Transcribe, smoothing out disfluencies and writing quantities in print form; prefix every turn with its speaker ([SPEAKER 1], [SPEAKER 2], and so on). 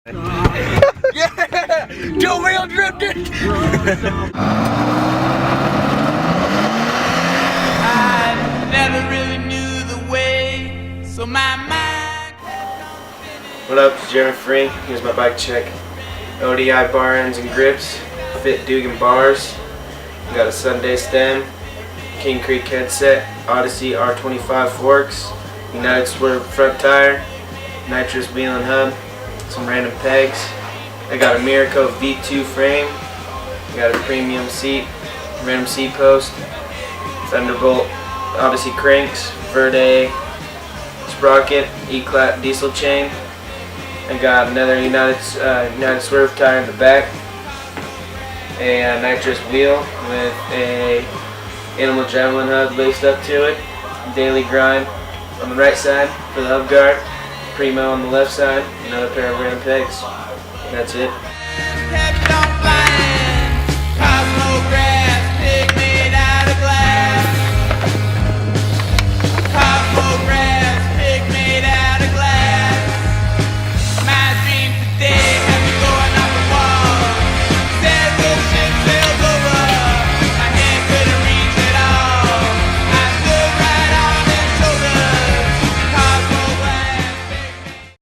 [SPEAKER 1] Yeah! Two wheel drifted!
[SPEAKER 2] I never really knew the way, so my mind.
[SPEAKER 3] What up, it's Jeremy Ferree. Here's my bike check. ODI bar ends and grips, fit Dugan bars. We got a Sunday stem, King Creek headset, Odyssey R25 forks, United Swerve front tire, nitrous wheel and hub, some random pegs. I got a Miracle V2 frame. I got a premium seat, random seat post, Thunderbolt Odyssey cranks, Verde sprocket, E-clap diesel chain. I got another United Swerve tire in the back, a nitrous wheel with a Animal Javelin hub laced up to it, daily grind on the right side for the hub guard, Primo on the left side, another pair of random pegs. That's it.
[SPEAKER 2] Kept on flying, cosmograph.